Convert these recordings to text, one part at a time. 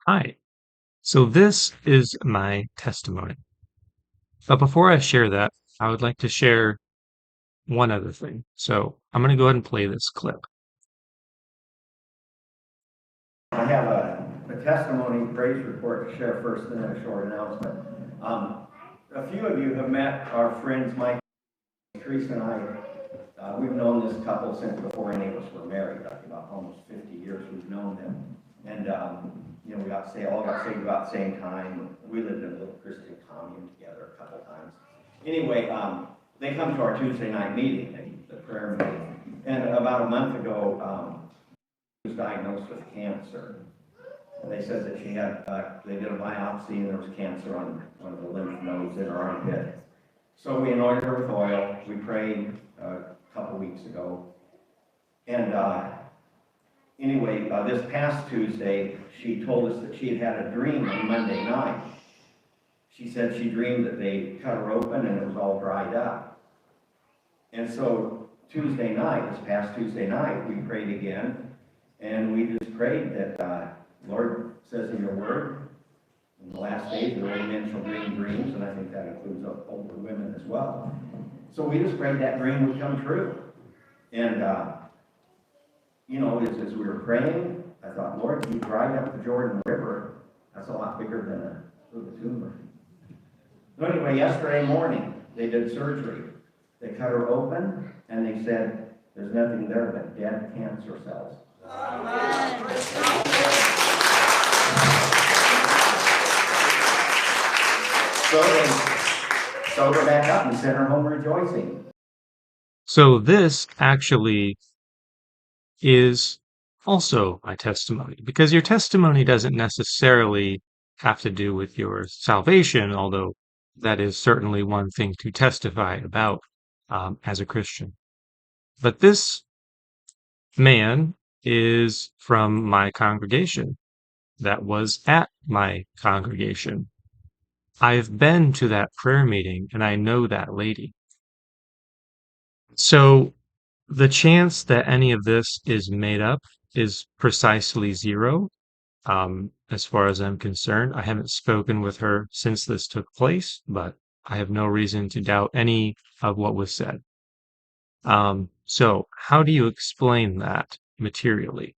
Hi. So this is my testimony. But before I share that, I would like to share one other thing. So I'm going to go ahead and play this clip. I have a testimony praise report to share first, and then a short announcement. A few of you have met our friends Mike, Teresa, and I. We've known this couple since before any of us were married. Like about almost 50 years we've known them, and we all got saved about the same time. We lived in a little Christian commune together a couple times. Anyway, they come to our Tuesday night meeting, the prayer meeting, and about a month ago, she was diagnosed with cancer. They said that she had, they did a biopsy and there was cancer on one of the lymph nodes in her armpit. So we anointed her with oil. We prayed a couple weeks ago. And anyway, this past Tuesday, she told us that she had had a dream on Monday night. She said she dreamed that they cut her open and it was all dried up. And so Tuesday night, this past Tuesday night, we prayed again. And we just prayed that Lord says in your word, in the last days, the old men shall dream dreams, and I think that includes older women as well. So we just prayed that dream would come true. And, as we were praying, I thought, Lord, you dried up the Jordan River. That's a lot bigger than a little tumor. So anyway, yesterday morning, they did surgery. They cut her open, and they said, there's nothing there but dead cancer cells. So they sewed her back up and sent her home rejoicing. So this actually is also my testimony, because your testimony doesn't necessarily have to do with your salvation, although that is certainly one thing to testify about as a Christian. But this man is from my congregation, that was at my congregation. I've been to that prayer meeting and I know that lady. So the chance that any of this is made up is precisely zero. As far as I'm concerned, I haven't spoken with her since this took place, but I have no reason to doubt any of what was said. So how do you explain that materially?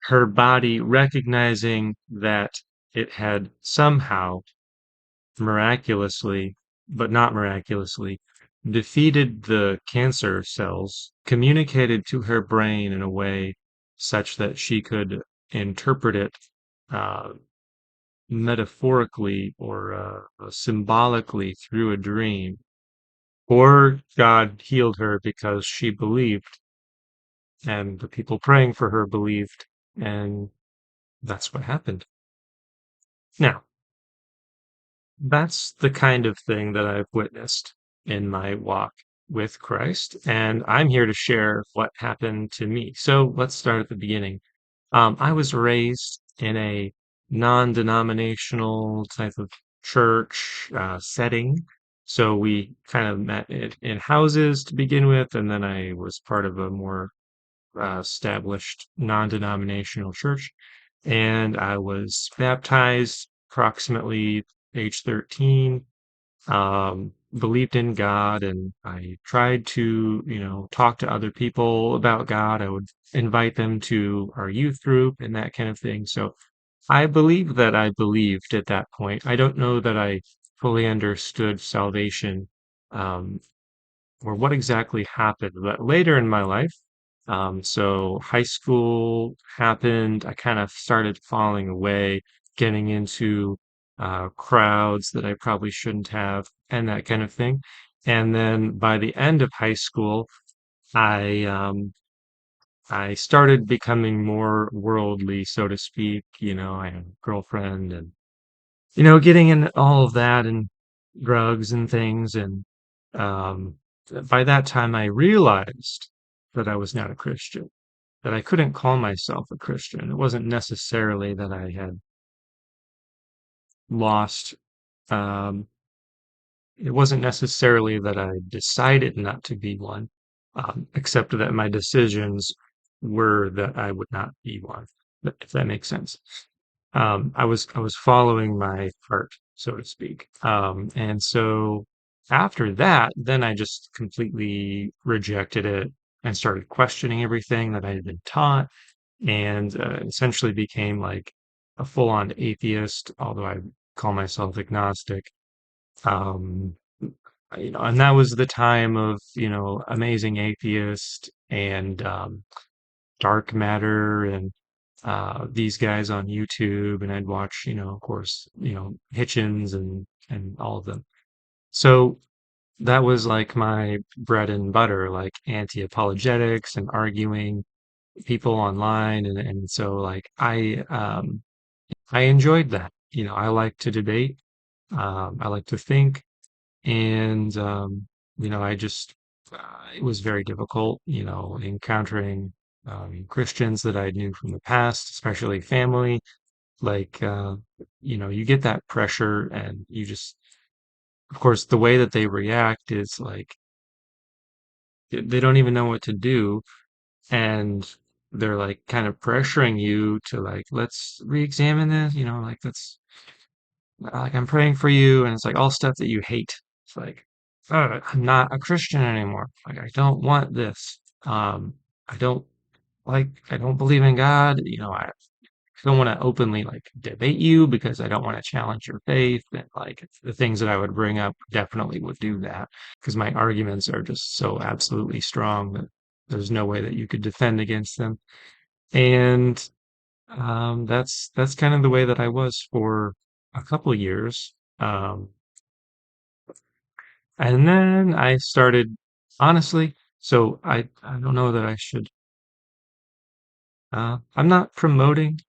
Her body recognizing that it had somehow miraculously, but not miraculously, defeated the cancer cells, communicated to her brain in a way such that she could interpret it uh, metaphorically or symbolically through a dream. Or God healed her because she believed, and the people praying for her believed, and that's what happened. Now, that's the kind of thing that I've witnessed in my walk with Christ, and I'm here to share what happened to me. So let's start at the beginning. I was raised in a non-denominational type of church setting. So we kind of met in houses to begin with, and then I was part of a more established non-denominational church, and I was baptized approximately age 13. Believed in God, and I tried to, talk to other people about God. I would invite them to our youth group and that kind of thing. So I believe that I believed at that point. I don't know that I fully understood salvation, um, or what exactly happened, but later in my life, so high school happened. I kind of started falling away, getting into crowds that I probably shouldn't have, and that kind of thing. And then by the end of high school, I um, I started becoming more worldly, so to speak. I had a girlfriend, and getting in all of that and drugs and things. And um, by that time, I realized that I was not a Christian, that I couldn't call myself a Christian. It wasn't necessarily that I had lost, um, it wasn't necessarily that I decided not to be one, except that my decisions were that I would not be one. if that makes sense. I was following my heart, so to speak. And so after that, then I just completely rejected it and started questioning everything that I had been taught, and essentially became like a full-on atheist, although I call myself agnostic. Um, and that was the time of, Amazing Atheist and Dark Matter and these guys on YouTube, and I'd watch, of course, Hitchens and all of them. So that was like my bread and butter, like anti-apologetics and arguing people online, and so like I enjoyed that. I like to debate, I like to think, and I just it was very difficult, encountering Christians that I knew from the past, especially family. Like, you get that pressure, and you just, of course, the way that they react is like they don't even know what to do, and they're like kind of pressuring you to like, let's re-examine this, like like I'm praying for you, and it's like all stuff that you hate. It's like, oh, I'm not a Christian anymore. Like I don't want this. I don't I don't believe in God. I don't want to openly like debate you because I don't want to challenge your faith. And like the things that I would bring up definitely would do that because my arguments are just so absolutely strong that there's no way that you could defend against them. And that's kind of the way that I was for a couple years. And then I started, honestly, so I don't know that I should, I'm not promoting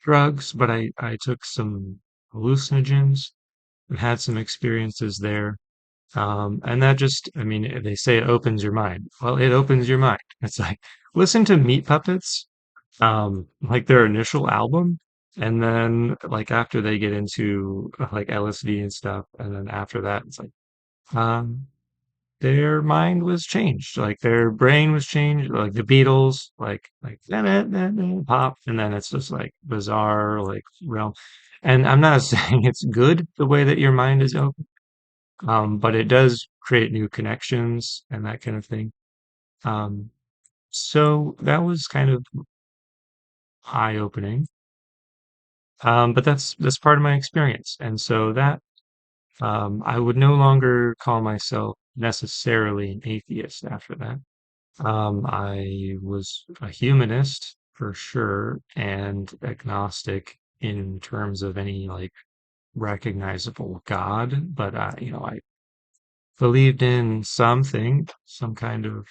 drugs, but I took some hallucinogens and had some experiences there. And that just, I mean, they say it opens your mind. Well, it opens your mind. It's like, listen to Meat Puppets, like their initial album. And then like after they get into like LSD and stuff, and then after that, it's like, um, their mind was changed, like their brain was changed, like the Beatles, like pop, and then it's just like bizarre, like realm. And I'm not saying it's good the way that your mind is open, but it does create new connections and that kind of thing. Um, so that was kind of eye-opening. But that's part of my experience, and so that I would no longer call myself necessarily an atheist after that. I was a humanist for sure and agnostic in terms of any like recognizable God, but I believed in something, some kind of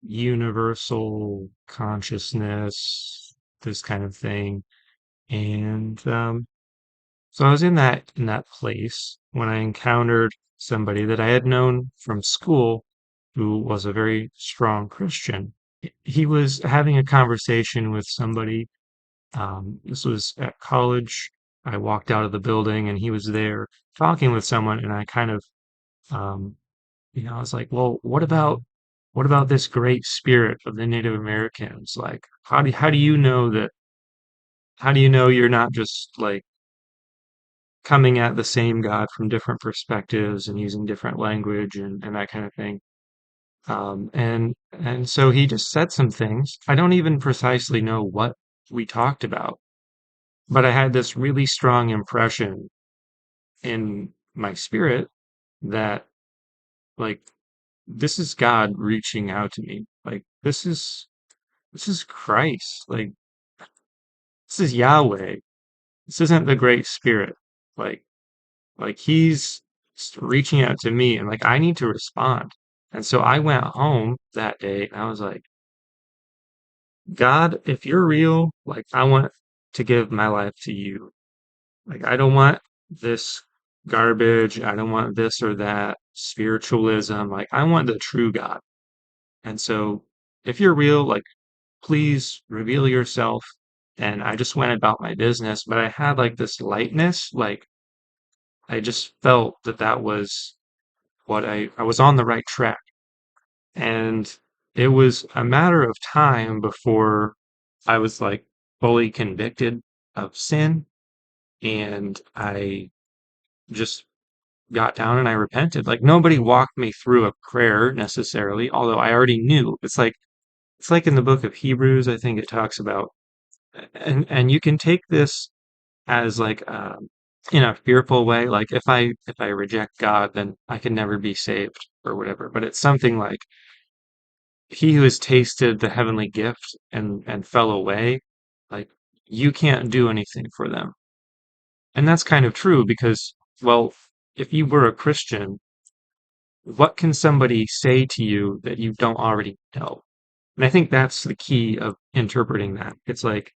universal consciousness, this kind of thing. And so I was in that place when I encountered somebody that I had known from school who was a very strong Christian. He was having a conversation with somebody. This was at college. I walked out of the building and he was there talking with someone, and I kind of, um, I was like, well, what about this great spirit of the Native Americans? Like, how do you know that? How do you know you're not just like coming at the same God from different perspectives and using different language and that kind of thing? And so he just said some things. I don't even precisely know what we talked about, but I had this really strong impression in my spirit that like this is God reaching out to me. Like this is Christ. Like this is Yahweh. This isn't the Great Spirit. Like like he's reaching out to me, and like I need to respond. And so I went home that day and I was like, God, if you're real, like I want to give my life to you. Like I don't want this garbage. I don't want this or that spiritualism. Like I want the true God. And so if you're real, like please reveal yourself. And I just went about my business, but I had like this lightness, like I just felt that that was what I was on the right track. And it was a matter of time before I was like fully convicted of sin, and I just got down and I repented. Like nobody walked me through a prayer necessarily, although I already knew. It's like in the book of Hebrews, I think it talks about, and you can take this as like in a fearful way, like if I reject God, then I can never be saved or whatever. But it's something like he who has tasted the heavenly gift and fell away, like you can't do anything for them. And that's kind of true because, well, if you were a Christian, what can somebody say to you that you don't already know? And I think that's the key of interpreting that. It's like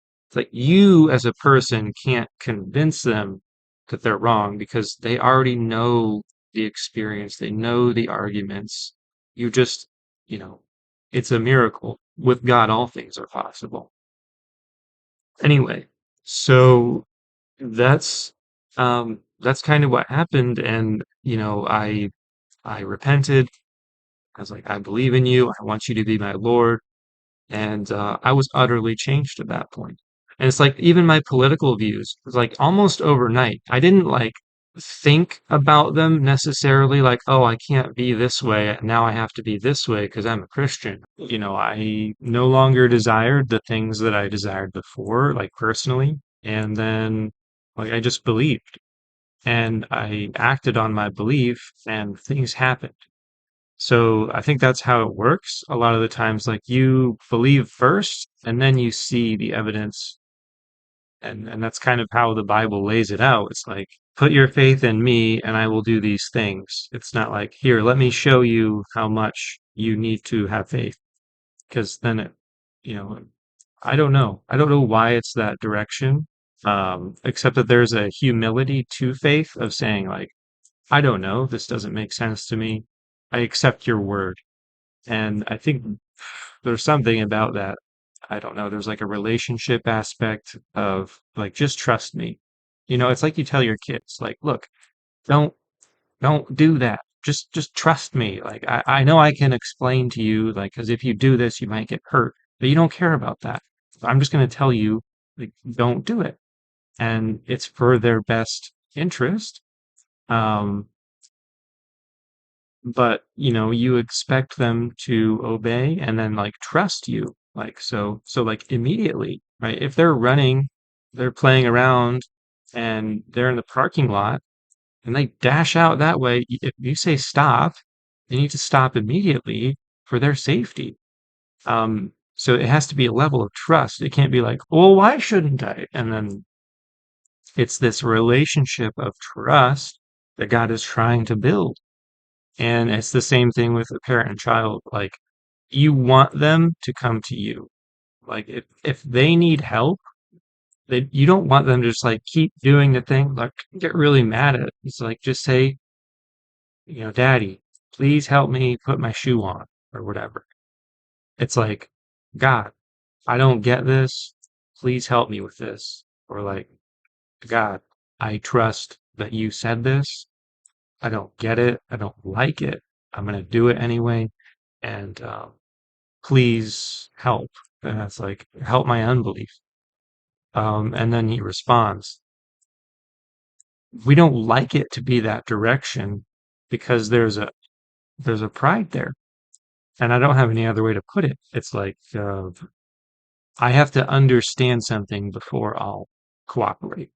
you as a person can't convince them that they're wrong because they already know the experience, they know the arguments. You just, you know, it's a miracle. With God, all things are possible. Anyway, so that's kind of what happened, and I repented. I was like, I believe in you. I want you to be my Lord. And I was utterly changed at that point. And it's like even my political views was like almost overnight. I didn't like think about them necessarily like, oh, I can't be this way. Now I have to be this way because I'm a Christian. I no longer desired the things that I desired before, like personally. And then like I just believed and I acted on my belief and things happened. So I think that's how it works. A lot of the times, like you believe first and then you see the evidence. And that's kind of how the Bible lays it out. It's like, put your faith in me and I will do these things. It's not like, here, let me show you how much you need to have faith. Because then you know, I don't know. I don't know why it's that direction. Except that there's a humility to faith of saying, like, I don't know, this doesn't make sense to me. I accept your word. And I think there's something about that. I don't know. There's like a relationship aspect of like, just trust me. It's like you tell your kids, like, look, don't don't do that. Just trust me. Like I know I can explain to you, like, because if you do this, you might get hurt. But you don't care about that. I'm just going to tell you, like, don't do it. And it's for their best interest. Um, but you expect them to obey and then like trust you like so like immediately, right? If they're running, they're playing around and they're in the parking lot and they dash out that way, if you say stop, they need to stop immediately for their safety. So it has to be a level of trust. It can't be like, well, why shouldn't I? And then it's this relationship of trust that God is trying to build. And it's the same thing with a parent and child. Like you want them to come to you. Like if they need help, you don't want them to just like keep doing the thing, like get really mad at it. It's like just say, Daddy, please help me put my shoe on or whatever. It's like, God, I don't get this. Please help me with this. Or like, God, I trust that you said this. I don't get it. I don't like it. I'm gonna do it anyway. And please help. And it's like, help my unbelief. And then he responds, we don't like it to be that direction because there's a pride there. And I don't have any other way to put it. It's like, I have to understand something before I'll cooperate.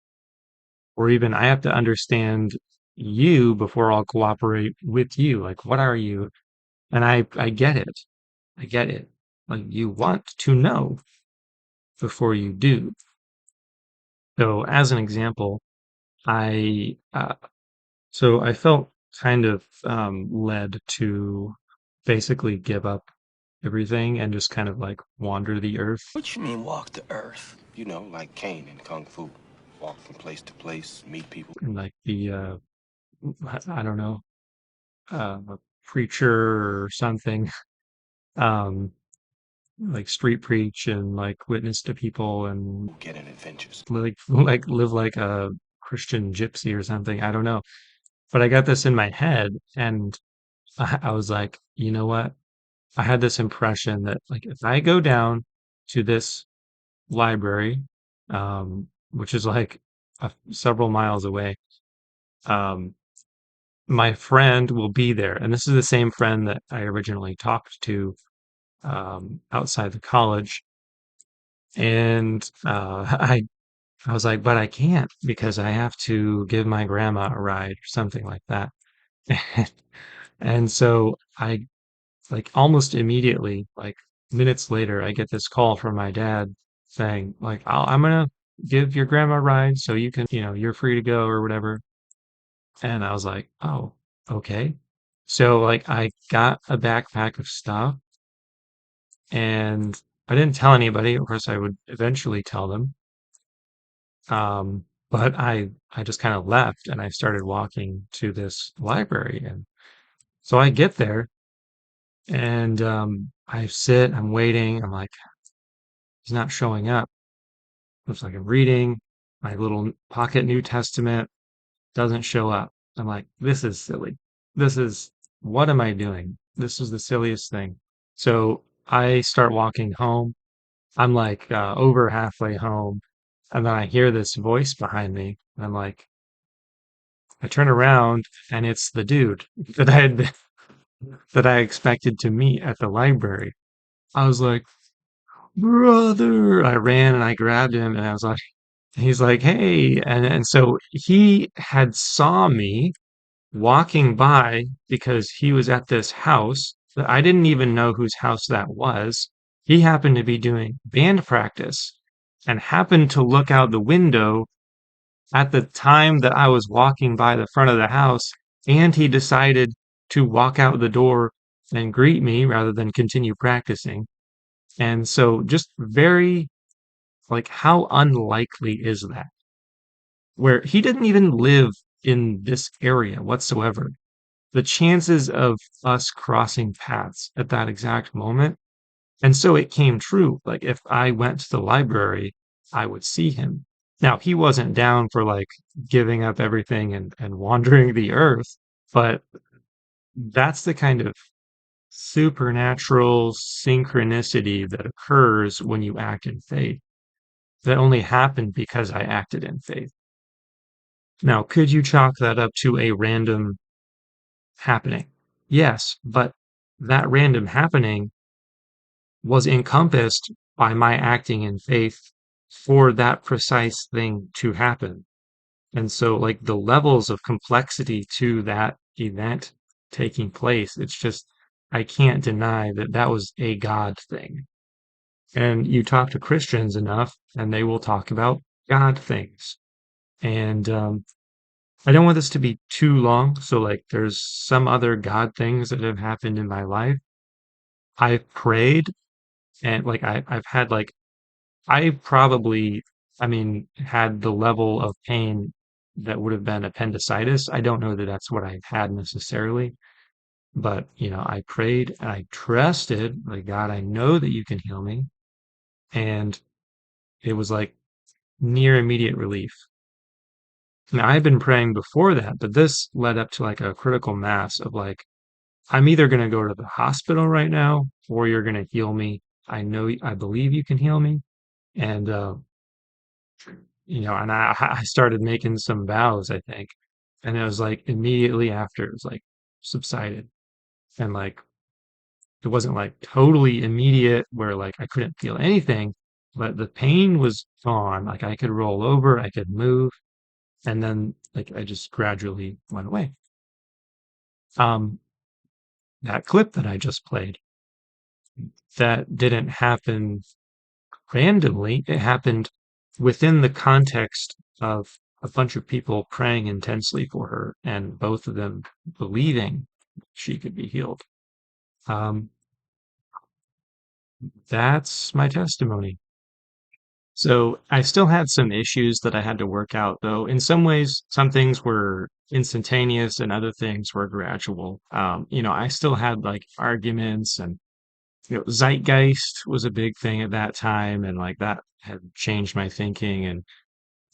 Or even I have to understand you before I'll cooperate with you. Like, what are you? And I get it. I get it. Like, you want to know before you do. So, as an example, I so I felt kind of led to basically give up everything and just kind of like wander the earth. What you mean walk the earth? You know, like Kane in Kung Fu. Walk from place to place, meet people. And like the I don't know, a preacher or something, um, like street preach and like witness to people and Get in adventures. like live like a Christian gypsy or something. I don't know. But I got this in my head and I was like, you know what? I had this impression that like if I go down to library, which is like several miles away, um, my friend will be there. And this is the same friend that I originally talked to outside the college. And I was like, but I can't because I have to give my grandma a ride or something like that. And so I like almost immediately, like minutes later, I get this call from my dad saying, like, I'm gonna give your grandma a ride so you can, you're free to go or whatever. And I was like, oh, okay. So like I got a backpack of stuff and I didn't tell anybody. Of course, I would eventually tell them. But I just kind of left and I started walking to this library. And so I get there and I sit, I'm waiting. I'm like, he's not showing up. Looks like I'm reading my little pocket New Testament, doesn't show up. I'm like, this is silly. This is, what am I doing? This is the silliest thing. So I start walking home. I'm like over halfway home. And then I hear this voice behind me. And I'm like, I turn around and it's the dude that that I expected to meet at the library. I was like, brother. I ran and I grabbed him and I was like, he's like, hey. And so he had saw me walking by because he was at this house that I didn't even know whose house that was. He happened to be doing band practice and happened to look out the window at the time that I was walking by the front of the house, and he decided to walk out the door and greet me rather than continue practicing. And so just very like how unlikely is that? Where he didn't even live in this area whatsoever. The chances of us crossing paths at that exact moment. And so it came true. Like if I went to the library, I would see him. Now, he wasn't down for like giving up everything and wandering the earth, but that's the kind of supernatural synchronicity that occurs when you act in faith. That only happened because I acted in faith. Now, could you chalk that up to a random happening? Yes, but that random happening was encompassed by my acting in faith for that precise thing to happen. And so, like, the levels of complexity to that event taking place, it's just, I can't deny that that was a God thing. And you talk to Christians enough, and they will talk about God things. And I don't want this to be too long. So, like, there's some other God things that have happened in my life. I've prayed, and like, I've had like I probably, I mean, had the level of pain that would have been appendicitis. I don't know that that's what I had necessarily, but I prayed and I trusted, like, God, I know that you can heal me. And it was like near immediate relief. Now, I had been praying before that, but this led up to like a critical mass of like, I'm either going to go to the hospital right now or you're going to heal me. I believe you can heal me. And, and I started making some vows, I think. And it was like immediately after it was like subsided. And like it wasn't like totally immediate where like I couldn't feel anything, but the pain was gone. Like I could roll over, I could move, and then like I just gradually went away. Um, that clip that I just played, that didn't happen randomly. It happened within the context of a bunch of people praying intensely for her and both of them believing she could be healed. Um, that's my testimony. So I still had some issues that I had to work out, though. In some ways, some things were instantaneous and other things were gradual. I still had like arguments and zeitgeist was a big thing at that time, and like that had changed my thinking. And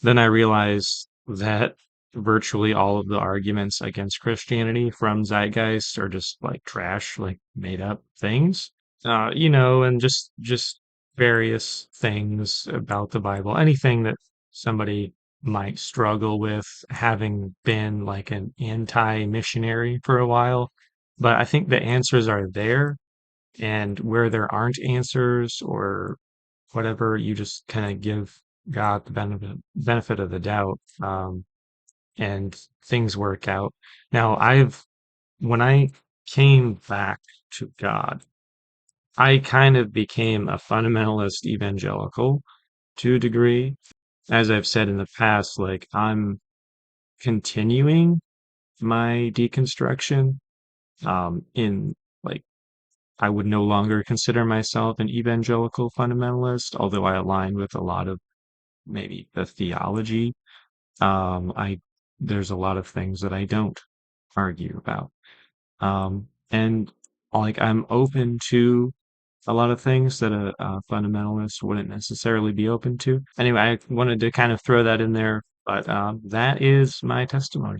then I realized that virtually all of the arguments against Christianity from zeitgeist are just like trash, like made up things. And just various things about the Bible, anything that somebody might struggle with, having been like an anti-missionary for a while. But I think the answers are there, and where there aren't answers or whatever, you just kind of give God the benefit of the doubt, and things work out. Now, when I came back to God, I kind of became a fundamentalist evangelical to a degree. As I've said in the past, like I'm continuing my deconstruction, in like I would no longer consider myself an evangelical fundamentalist, although I align with a lot of maybe the theology. I There's a lot of things that I don't argue about. And like I'm open to a lot of things that a fundamentalist wouldn't necessarily be open to. Anyway, I wanted to kind of throw that in there, but that is my testimony.